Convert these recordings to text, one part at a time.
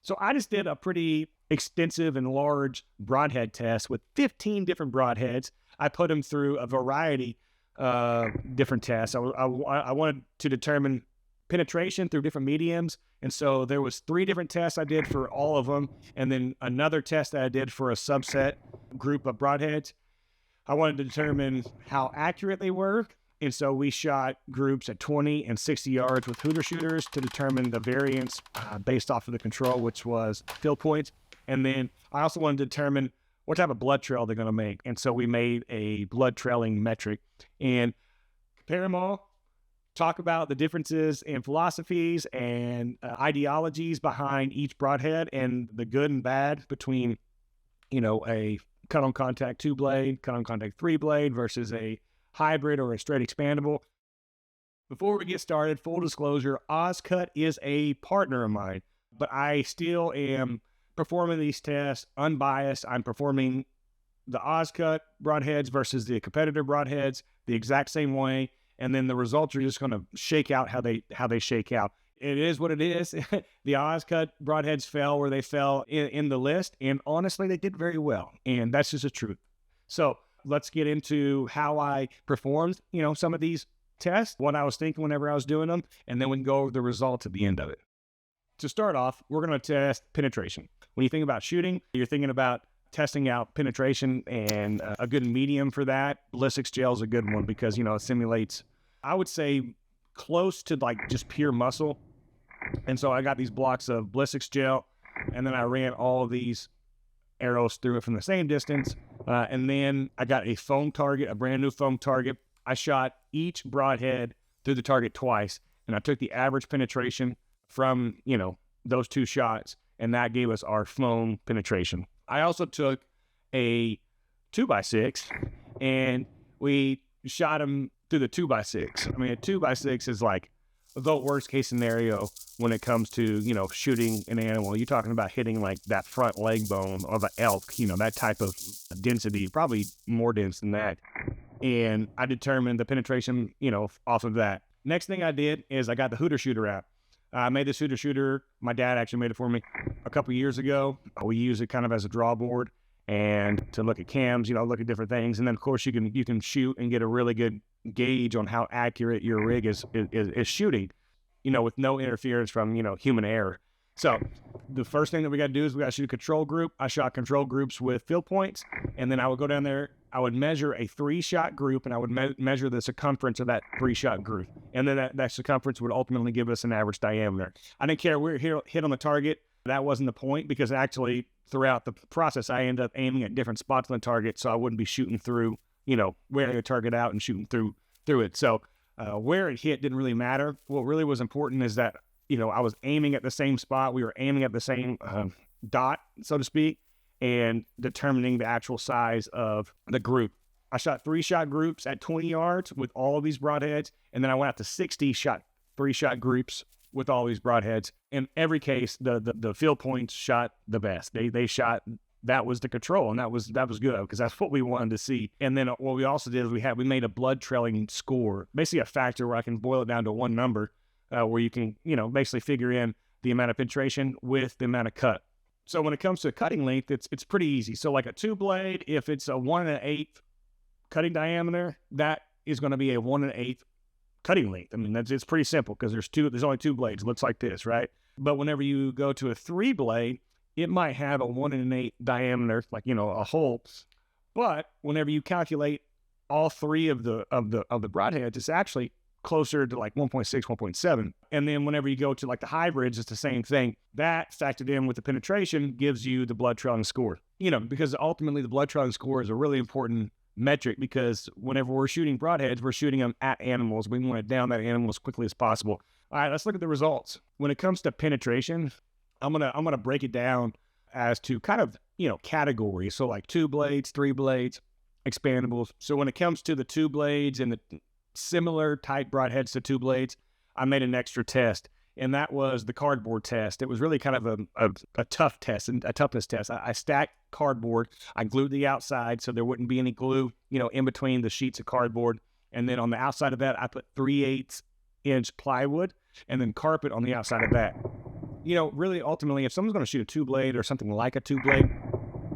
So I just did a pretty extensive and large broadhead test with 15 different broadheads. I put them through a variety of different tests. I wanted to determine penetration through different mediums. And so there was 3 different tests I did for all of them. And then another test that I did for a subset group of broadheads. I wanted to determine how accurate they were. And so we shot groups at 20 and 60 yards with hooter shooters to determine the variance based off of the control, which was field points. And then I also wanted to determine what type of blood trail they're going to make. And so we made a blood trailing metric and compare them all, talk about the differences in philosophies and ideologies behind each broadhead and the good and bad between, a cut-on contact 2-blade, cut-on contact 3-blade versus a hybrid or a straight expandable. Before we get started, full disclosure, OzCut is a partner of mine, but I still am performing these tests unbiased. I'm performing the OzCut broadheads versus the competitor broadheads the exact same way, and then the results are just going to shake out how they shake out. It is what it is. The OzCut broadheads fell where they fell in the list, and honestly, they did very well, and that's just the truth. So let's get into how I performed, some of these tests, what I was thinking whenever I was doing them, and then we can go over the results at the end of it. To start off, we're going to test penetration. When you think about shooting, you're thinking about testing out penetration, and a good medium for that, ballistics gel is a good one because, it simulates, I would say, close to like just pure muscle. And so I got these blocks of ballistics gel, and then I ran all of these arrows through it from the same distance. And then I got a foam target, a brand new foam target. I shot each broadhead through the target twice, and I took the average penetration from, those 2 shots, and that gave us our foam penetration. I also took a 2x6, and we shot them through the 2x6. I mean, a 2x6 is like the worst case scenario when it comes to, shooting an animal. You're talking about hitting like that front leg bone of an elk, that type of density, probably more dense than that. And I determined the penetration, off of that. Next thing I did is I got the hooter shooter out. I made this hooter shooter. My dad actually made it for me a couple years ago. We use it kind of as a draw board and to look at cams, look at different things. And then of course you can shoot and get a really good gauge on how accurate your rig is shooting, with no interference from, human error. So the first thing that we got to do is we got to shoot a control group. I shot control groups with field points, and then I would go down there. I would measure a 3-shot group, and I would measure the circumference of that 3-shot group. And then that circumference would ultimately give us an average diameter. I didn't care where it hit on the target. That wasn't the point, because actually throughout the process, I ended up aiming at different spots on the target, so I wouldn't be shooting through, wearing the target out and shooting through it. So where it hit didn't really matter. What really was important is that, I was aiming at the same spot. We were aiming at the same dot, so to speak, and determining the actual size of the group. I shot 3-shot groups at 20 yards with all of these broadheads, and then I went out to 60 shot 3-shot groups with all these broadheads. In every case, the field points shot the best. They shot, that was the control, and that was good because that's what we wanted to see. And then what we also did is we made a blood trailing score, basically a factor where I can boil it down to one number, where you can, basically figure in the amount of penetration with the amount of cut. So when it comes to cutting length, it's pretty easy. So like a 2-blade, if it's a 1 1/8 cutting diameter, that is going to be a 1 1/8 cutting length. I mean, it's pretty simple because there's only 2 blades. It looks like this, right? But whenever you go to a 3-blade, it might have a 1 1/8 diameter, like, a hole. But whenever you calculate all 3 of the broadheads, it's actually closer to like 1.6, 1.7. And then whenever you go to like the hybrids, it's the same thing. That factored in with the penetration gives you the blood trailing score. Because ultimately the blood trailing score is a really important metric, because whenever we're shooting broadheads, we're shooting them at animals. We want to down that animal as quickly as possible. All right, let's look at the results. When it comes to penetration, I'm gonna break it down as to kind of, categories. So like 2 blades, 3 blades, expandables. So when it comes to the 2 blades and the similar type broadheads to 2 blades, I made an extra test, and that was the cardboard test. It was really kind of a tough test, and a toughness test. I stacked cardboard. I glued the outside so there wouldn't be any glue, in between the sheets of cardboard. And then on the outside of that, I put 3/8 inch plywood and then carpet on the outside of that. really ultimately, if someone's going to shoot a two blade or something like a two blade,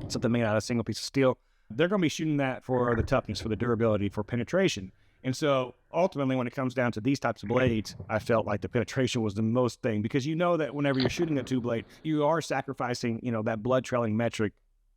something made out of a single piece of steel, they're going to be shooting that for the toughness, for the durability, for penetration. And so ultimately, when it comes down to these types of blades, I felt like the penetration was the most thing, because that whenever you're shooting a two blade, you are sacrificing, that blood trailing metric,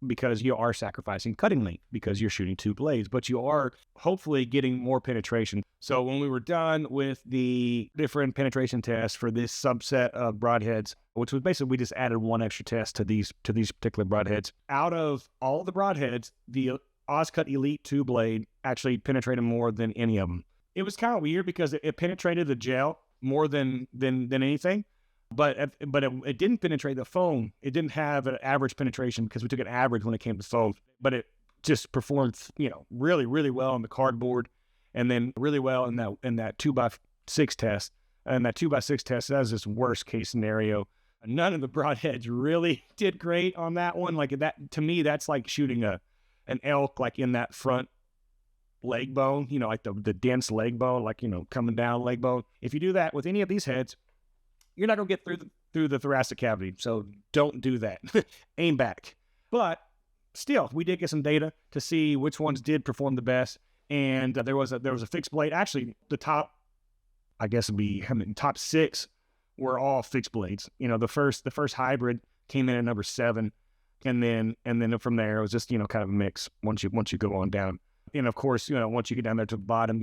because you are sacrificing cutting length because you're shooting two blades, but you are hopefully getting more penetration. So when we were done with the different penetration tests for this subset of broadheads, which was basically we just added one extra test to these particular broadheads. Out of all the broadheads, the Oscut Elite 2 blade actually penetrated more than any of them. It was kind of weird because it penetrated the gel more than anything. But it didn't penetrate the foam. It didn't have an average penetration because we took an average when it came to foam. But it just performed, really, really well on the cardboard, and then really well in that 2x6 test. And that 2x6 test, that was this worst case scenario. None of the broadheads really did great on that one. Like that, to me, that's like shooting an elk like in that front leg bone, like the dense leg bone, like coming down leg bone. If you do that with any of these heads, you're not going to get through the thoracic cavity, so don't do that. Aim back. But still, we did get some data to see which ones did perform the best, and there was a fixed blade. Actually, the top, I guess it'd be top 6 were all fixed blades. The first hybrid came in at number 7, and then from there it was just kind of a mix once you go on down. And of course, once you get down there to the bottom,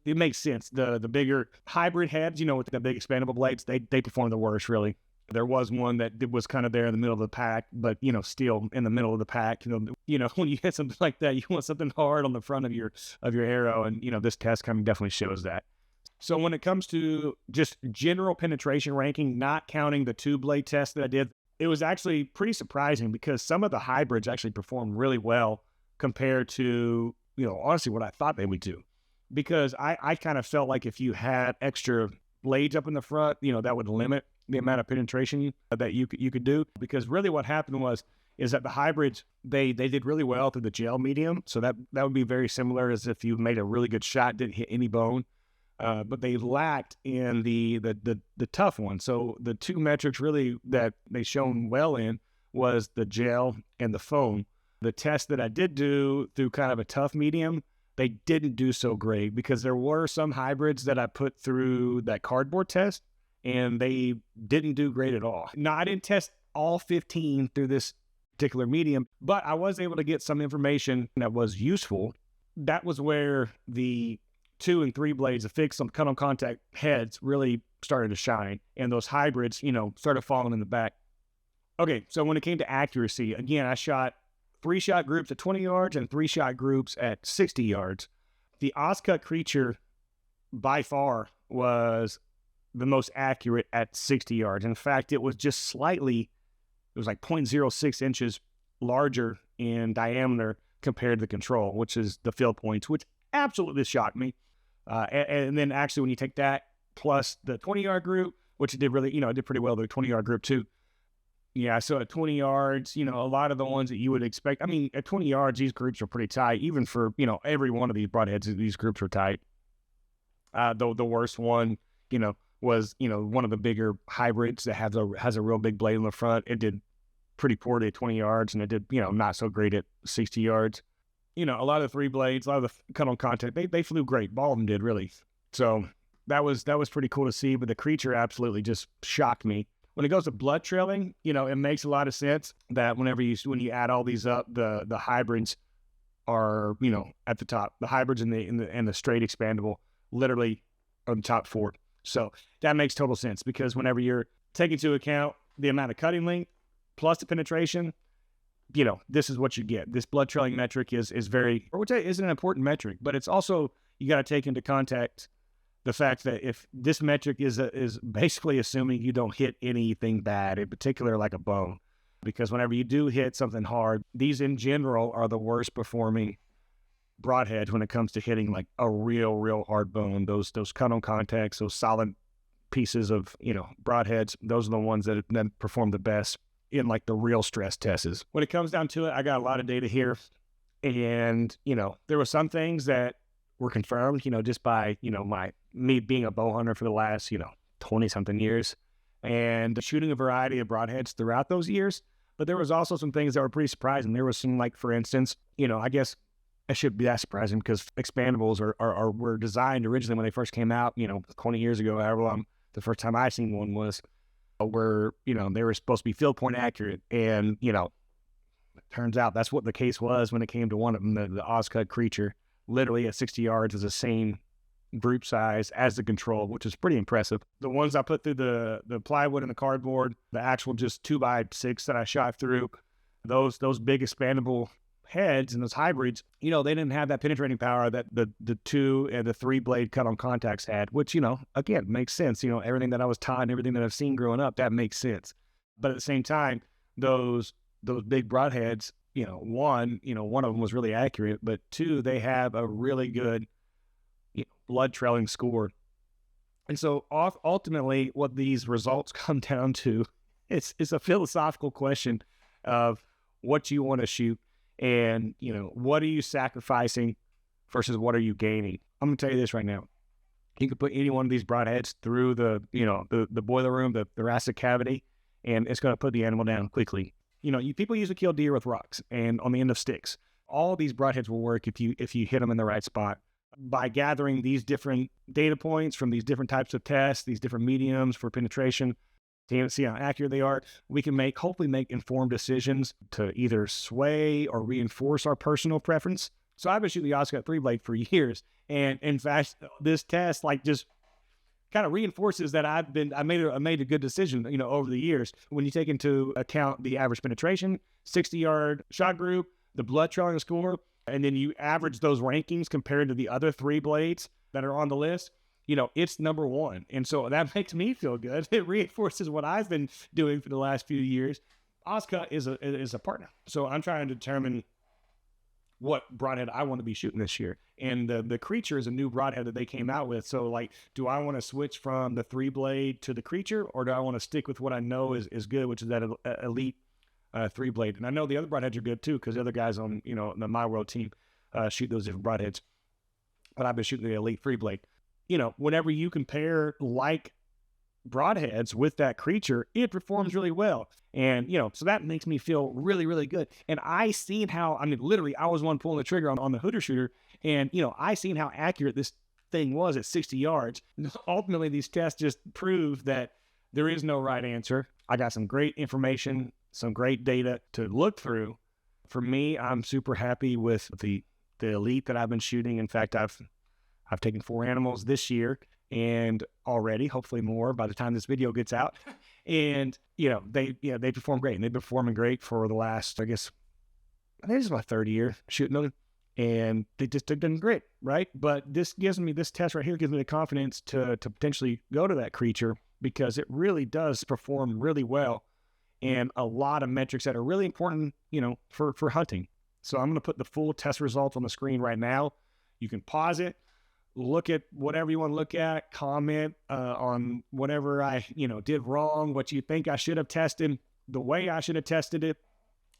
it makes sense. The bigger hybrid heads, with the big expandable blades, they perform the worst, really. There was one that was kind of there in the middle of the pack, but, still in the middle of the pack. When you hit something like that, you want something hard on the front of your arrow. And, this test kind of definitely shows that. So when it comes to just general penetration ranking, not counting the two blade test that I did, it was actually pretty surprising because some of the hybrids actually performed really well compared to, honestly, what I thought they would do. Because I kind of felt like if you had extra blades up in the front, that would limit the amount of penetration that you could do. Because really what happened is that the hybrids, they did really well through the gel medium. So that would be very similar as if you made a really good shot, didn't hit any bone. But they lacked in the tough one. So the two metrics really that they shone well in was the gel and the foam. The test that I did do through kind of a tough medium, they didn't do so great because there were some hybrids that I put through that cardboard test and they didn't do great at all. Now, I didn't test all 15 through this particular medium, but I was able to get some information that was useful. That was where the 2 and 3 blades of fixed on cut on contact heads really started to shine, and those hybrids, started falling in the back. Okay, so when it came to accuracy, again, I shot 3-shot groups at 20 yards and 3-shot groups at 60 yards. The Oscut Creature by far was the most accurate at 60 yards. In fact, it was like 0.06 inches larger in diameter compared to the control, which is the field points, which absolutely shocked me. And then actually when you take that plus the 20-yard group, which it did really, it did pretty well, the 20-yard group too. Yeah, so at 20 yards, a lot of the ones that you would expect, at 20 yards, these groups are pretty tight. Even for, every one of these broadheads, these groups are tight. The worst one, was, one of the bigger hybrids that has a real big blade in the front. It did pretty poorly at 20 yards, and it did, not so great at 60 yards. A lot of the 3 blades, a lot of the cut on contact, they flew great. All of them did, really. So that was pretty cool to see, but the Creature absolutely just shocked me. When it goes to blood trailing, it makes a lot of sense that when you add all these up, the hybrids are, at the top. The hybrids and the straight expandable literally are the top 4. So that makes total sense because whenever you're taking into account the amount of cutting length plus the penetration, this is what you get. This blood trailing metric is very, or which is an important metric, but it's also, you got to take into context the fact that if this metric is basically assuming you don't hit anything bad, in particular like a bone, because whenever you do hit something hard, these in general are the worst performing broadheads when it comes to hitting like a real hard bone. Those cut on contacts, those solid pieces of broadheads, those are the ones that perform the best in like the real stress tests. When it comes down to it, I got a lot of data here, and there were some things that were confirmed, just by me being a bow hunter for the last 20 something years, and shooting a variety of broadheads throughout those years. But there was also some things that were pretty surprising. There was some, like, for instance, I guess it should be that surprising because expandables were designed originally when they first came out, 20 years ago, however long the first time I seen one was, where, they were supposed to be field point accurate. And, it turns out that's what the case was when it came to one of them, the Oscut Creature. Literally at 60 yards is the same group size as the control, which is pretty impressive. The ones I put through the plywood and the cardboard, the actual just 2x6 that I shot through, those big expandable heads and those hybrids, they didn't have that penetrating power that the 2 and the 3 blade cut on contacts had, which, again, makes sense. Everything that I was taught and everything that I've seen growing up, that makes sense. But at the same time, those big broadheads, one of them was really accurate, but 2, they have a really good blood trailing score. And so ultimately what these results come down to, it's a philosophical question of what you want to shoot and, what are you sacrificing versus what are you gaining? I'm going to tell you this right now. You can put any one of these broadheads through the boiler room, the thoracic cavity, and it's going to put the animal down quickly. People usually kill deer with rocks and on the end of sticks. All these broadheads will work if you hit them in the right spot. By gathering these different data points from these different types of tests, these different mediums for penetration, to see how accurate they are, we can hopefully make informed decisions to either sway or reinforce our personal preference. So I've been shooting the Oscar 3 blade for years. And in fact, this test just kind of reinforces that I made a good decision, over the years. When you take into account the average penetration, 60-yard shot group, the blood trailing score, and then you average those rankings compared to the other 3 blades that are on the list, it's number 1. And so that makes me feel good. It reinforces what I've been doing for the last few years. Oscar is a partner. So I'm trying to determine what broadhead I want to be shooting this year. And the Creature is a new broadhead that they came out with. So, do I want to switch from the 3 blade to the Creature, or do I want to stick with what I know is good, which is that elite 3 blade? And I know the other broadheads are good too, because the other guys on, the My World team shoot those different broadheads. But I've been shooting the elite 3 blade. Whenever you compare broadheads with that Creature, it performs really well. And, so that makes me feel really, really good. And I seen how, literally, I was one pulling the trigger on the Hooter shooter. And, I seen how accurate this thing was at 60 yards. Ultimately, these tests just prove that there is no right answer. I got some great information, some great data to look through. For me, I'm super happy with the elite that I've been shooting. In fact, I've taken 4 animals this year, and already, hopefully more by the time this video gets out. And, they perform great, and they've been performing great for the last, I think this is my 3rd year shooting them, and they just done great, right? But this test right here gives me the confidence to potentially go to that Creature, because it really does perform really well and a lot of metrics that are really important, for hunting. So I'm going to put the full test results on the screen right now. You can pause it, look at whatever you want to look at, comment on whatever I, did wrong, what you think I should have tested, the way I should have tested it.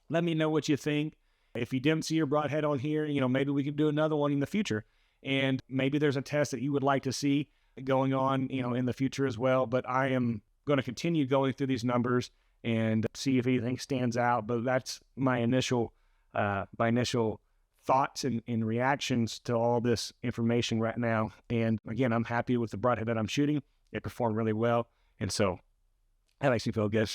Let me know what you think. If you didn't see your broadhead on here, maybe we can do another one in the future. And maybe there's a test that you would like to see going on, in the future as well. But I am going to continue going through these numbers and see if anything stands out. But that's my initial thoughts and reactions to all this information right now. And again, I'm happy with the broadhead that I'm shooting. It performed really well. And so that makes me feel good.